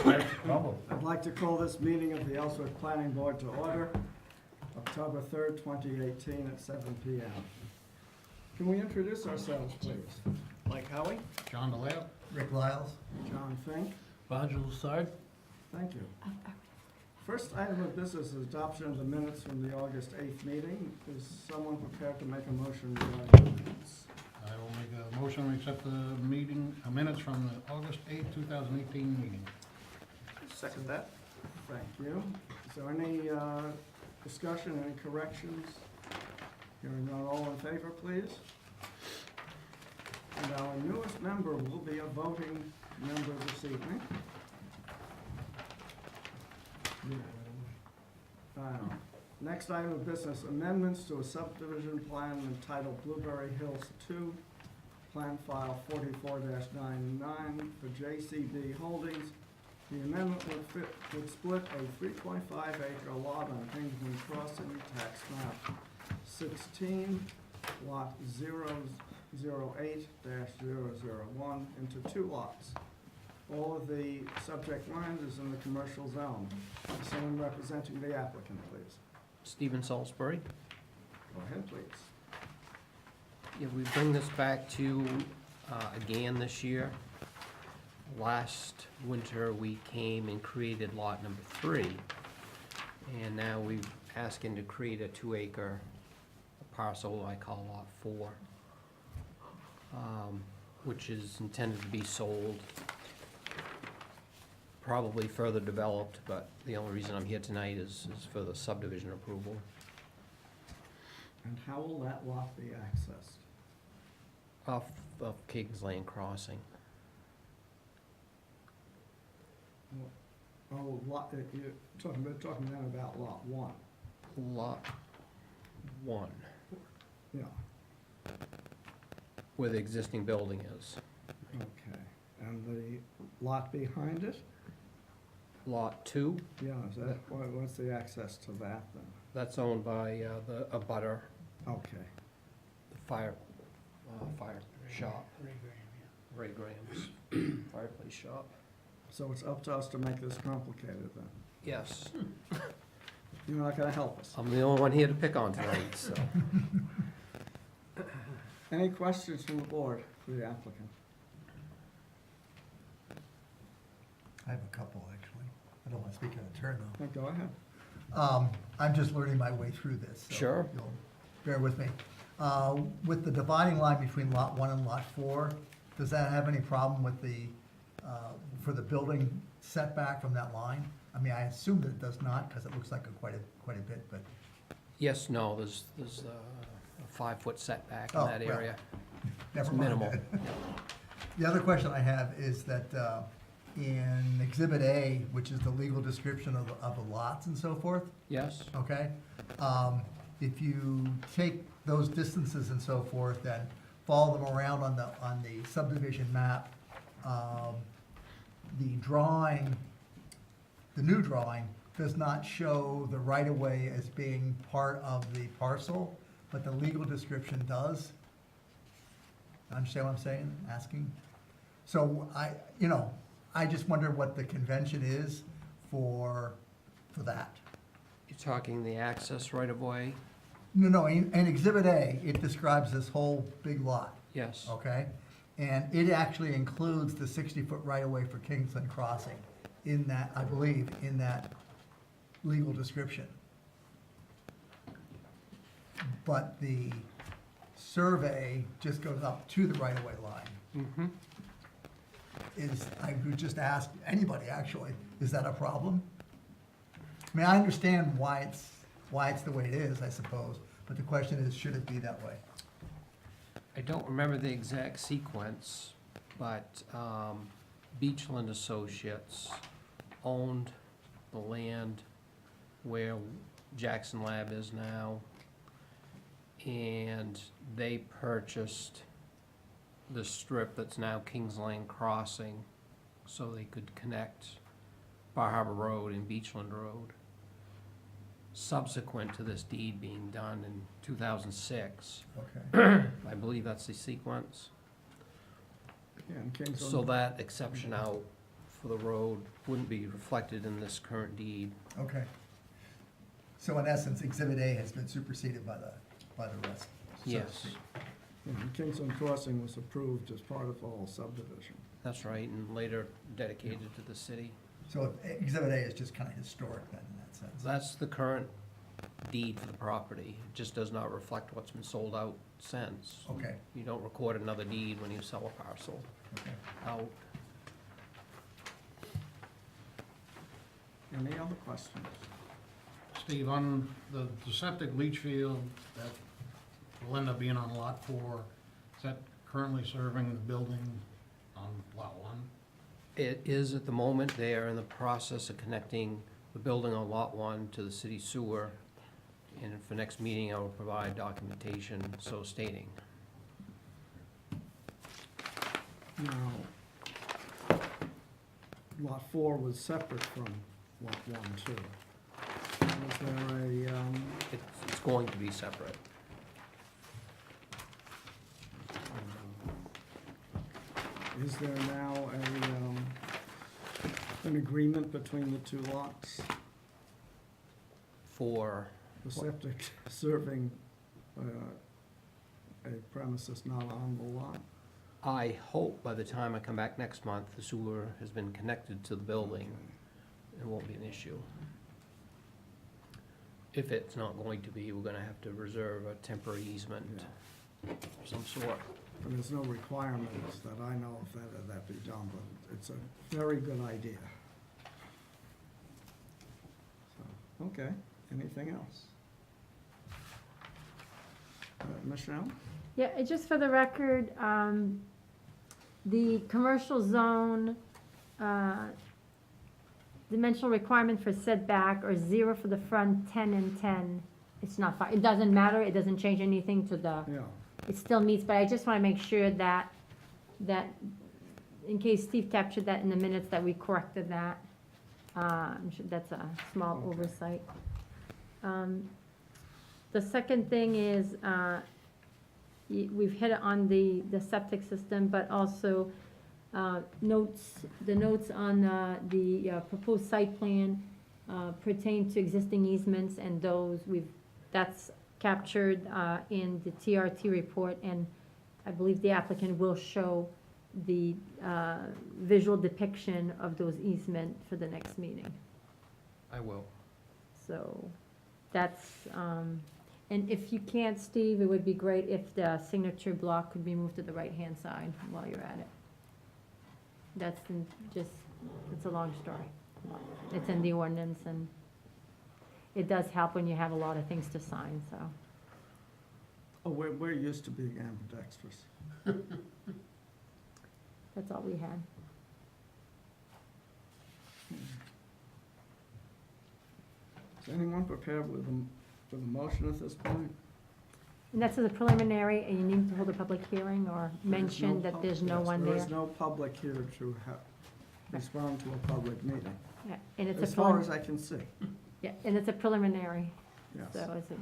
I'd like to call this meeting of the Ellsworth Planning Board to order, October 3rd, 2018 at 7 p.m. Can we introduce ourselves, please? Mike Howie, John DeLeo. Rick Lyles. John Fink, Roger Lassard. thank you. First item of business is adoption of the minutes from the August 8th meeting. Is someone prepared to make a motion regarding the minutes? I will make a motion to accept the minutes from the August 8th, 2018 meeting. Second that. Thank you. Is there any discussion, any corrections? Hearing none, all in favor, please? And our newest member will be a voting member this evening. Next item of business, amendments to a subdivision plan entitled Blueberry Hills 2, Plan File 44-99 for JCB Holdings. The amendment would split a 3.5 acre lot on Kingsman Crossing, tax map 16, lot 008-001 into two lots. All of the subject land is in the commercial zone. Someone representing the applicant, please. Stephen Salisbury. Go ahead, please. Yeah, we bring this back to you again this year. Last winter, we came and created lot number 3, and now we're asking to create a 2-acre parcel I call lot 4, which is intended to be sold, probably further developed, but the only reason I'm here tonight is for the subdivision approval. And how will that lot be accessed? Off of Kings Lane Crossing. Oh, lot, you're talking then about lot 1. Lot 1, Yeah, where the existing building is. okay. And the lot behind it? Lot 2, Yeah, is that, what's the access to that then? that's owned by a butter, Okay. the fire shop. Ray Graham's fireplace shop. So it's up to us to make this complicated then? Yes, You're not gonna help us? I'm the only one here to pick on tonight, so. Any questions from the board for the applicant? I have a couple, actually. I don't want to speak out of turn, though. Oh, go ahead. I'm just learning my way through this. So Sure. You'll bear with me. With the dividing line between lot 1 and lot 4, does that have any problem with for the building setback from that line? I mean, I assume that it does not, because it looks like quite a bit, but, Yes, no, there's a 5-foot setback in Oh, that well, area. never It's mind. minimal. The other question I have is that in Exhibit A, which is the legal description of the lots and so forth, Yes, okay? If you take those distances and so forth and follow them around on the subdivision map, the new drawing does not show the right-of-way as being part of the parcel, but the legal description does. Understand what I'm saying, asking? So I just wonder what the convention is for that. you're talking the access right-of-way? No, in Exhibit A, it describes this whole big lot, Yes, okay? And it actually includes the 60-foot right-of-way for Kingsland Crossing in that, I believe, in that legal description. But the survey just goes up to the right-of-way line. mm-hmm. I would just ask anybody, actually, is that a problem? I mean, I understand why it's the way it is, I suppose, but the question is, should it be that way? I don't remember the exact sequence, but Beachland Associates owned the land where Jackson Lab is now, and they purchased the strip that's now Kings Lane Crossing, so they could connect Bar Harbor Road and Beachland Road. Subsequent to this deed being done in 2006, Okay. I believe that's the sequence. Yeah, and Kingsland. So that exception out for the road wouldn't be reflected in this current deed. Okay. So in essence, Exhibit A has been superseded by the rest, so to Yes, speak. And Kingsland Crossing was approved as part of the whole subdivision. that's right, and later dedicated to the city. So Exhibit A is just kind of historic then, in that sense. That's the current deed for the property. It just does not reflect what's been sold out since. Okay, You don't record another deed when you sell a parcel okay. out. Any other questions? Steve, on the septic leach field that will end up being on Lot 4, is that currently serving the building on Lot 1? It is at the moment. They are in the process of connecting the building on Lot 1 to the city sewer. And for next meeting, I will provide documentation so stating. Now, Lot 4 was separate from Lot 1, too. Was there a, It's going to be separate. is there now an agreement between the two lots? For, The septic serving a premises not on the lot? I hope by the time I come back next month, the sewer has been connected to the building. It won't be an issue. If it's not going to be, we're gonna have to reserve a temporary easement of some sort. And there's no requirements that I know of that be done, but it's a very good idea. So, okay, anything else? Michelle? Yeah, just for the record, the commercial zone, dimensional requirement for setback are 0 for the front, 10 and 10. It's not fine, it doesn't matter, it doesn't change anything to the, Yeah, it still meets, but I just wanna make sure that, in case Steve captured that in the minutes, that we corrected that. I'm sure that's a small Okay. oversight. The second thing is, we've hit on the septic system, but also, the notes on, the proposed site plan, pertain to existing easements, and that's captured, in the TRT report, and I believe the applicant will show the, visual depiction of those easement for the next meeting. I will. So, that's, and if you can't, Steve, it would be great if the signature block could be moved to the right-hand side while you're at it. It's a long story. It's in the ordinance, and it does help when you have a lot of things to sign, so. oh, we're used to being ambidextrous. That's all we had. Is anyone prepared with a motion at this point? And that's the preliminary, and you need to hold a public hearing or There's mention that there's no yes, one There there. is no public here to respond to a public meeting, Yeah, and it's as a far as I can see, yeah, and it's a preliminary, yes. so it's a,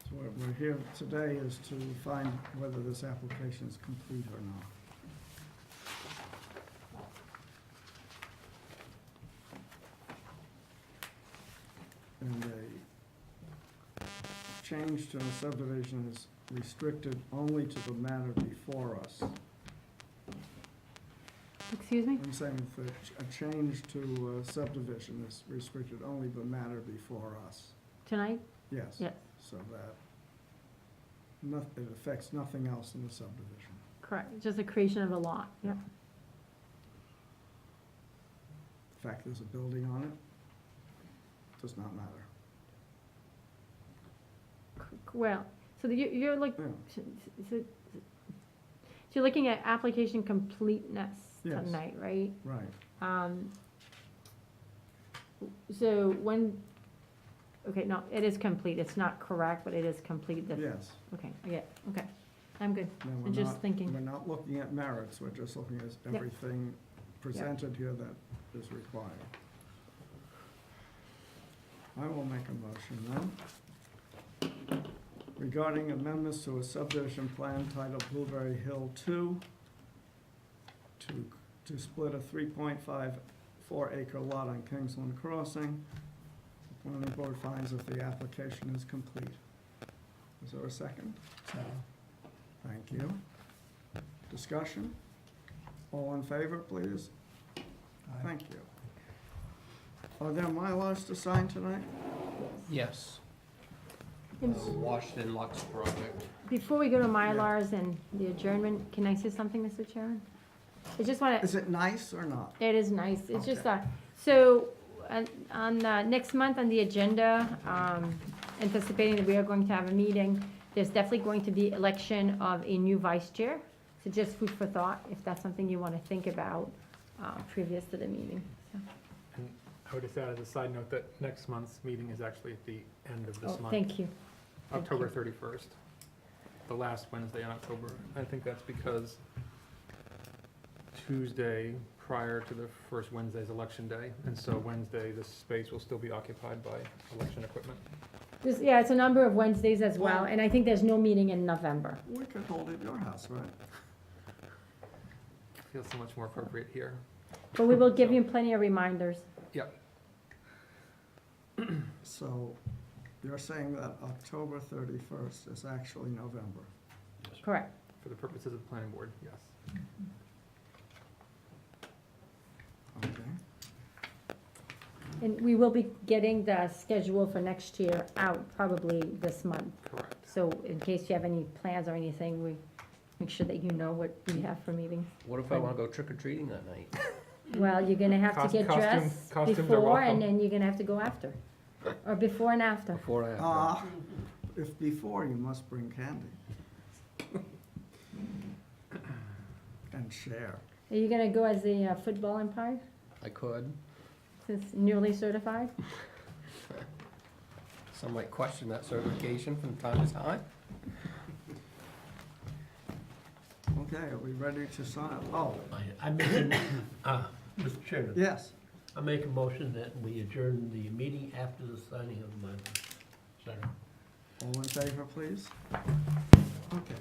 So what we're here today is to find whether this application is complete or not. And a change to a subdivision is restricted only to the matter before us. excuse me? I'm saying that a change to a subdivision is restricted only the matter before us. Tonight? Yes. Yes. So that it affects nothing else in the subdivision. Correct, just the creation of a lot, yep. The fact there's a building on it does not matter. Well, so you're looking, Yeah. so you're looking at application completeness Yes. tonight, right? Right. So okay, no, it is complete, it's not correct, but it is complete, Yes. okay, I get, okay, I'm good. No, I'm just thinking. We're not looking at merits, we're just looking at Yep. everything presented here that is required. I will make a motion then. Regarding amendments to a subdivision plan titled Blueberry Hill 2, to to split a 3.54 acre lot on Kingsland Crossing. The planning board finds that the application is complete. Is there a second? So, Thank you. Discussion? All in favor, please? Thank you. Are there MyLars to sign tonight? Yes. And Washington Lux project. before we go to Mylars and the adjournment, can I say something, Mr. Chairman? I just want to, Is it nice or not? it is nice, it's just, Okay. so, on, next month on the agenda, anticipating that we are going to have a meeting, there's definitely going to be election of a new vice chair, so just food for thought, if that's something you want to think about, previous to the meeting, so. And I would just add as a side note that next month's meeting is actually at the end of this Oh, month. thank you. thank October you. 31st, the last Wednesday in October. I think that's because Tuesday prior to the first Wednesday is election day, and so Wednesday, this space will still be occupied by election equipment. Yeah, it's a number of Wednesdays as well, and I think there's no meeting in November. We could hold it at your house, right? Feels so much more appropriate here. But we will give you plenty of reminders. So you're saying that October 31st is actually November? Correct. For the purposes of the planning board, yes. Okay. And we will be getting the schedule for next year out probably this month. Correct. So in case you have any plans or anything, we make sure that you know what we have for meetings. What if I wanna go trick or treating that night? Well, you're gonna have to get dressed Costumes are before, welcome. and then you're gonna have to go after. Or before and after. Before I have. If before, you must bring candy. And share. Are you gonna go as the football umpire, I could. since newly certified? Some might question that certification from time to time. Okay, are we ready to sign? Oh, I make, Mr. Chairman, yes. I make a motion that we adjourn the meeting after the signing of my. Second. All in favor, please? Okay.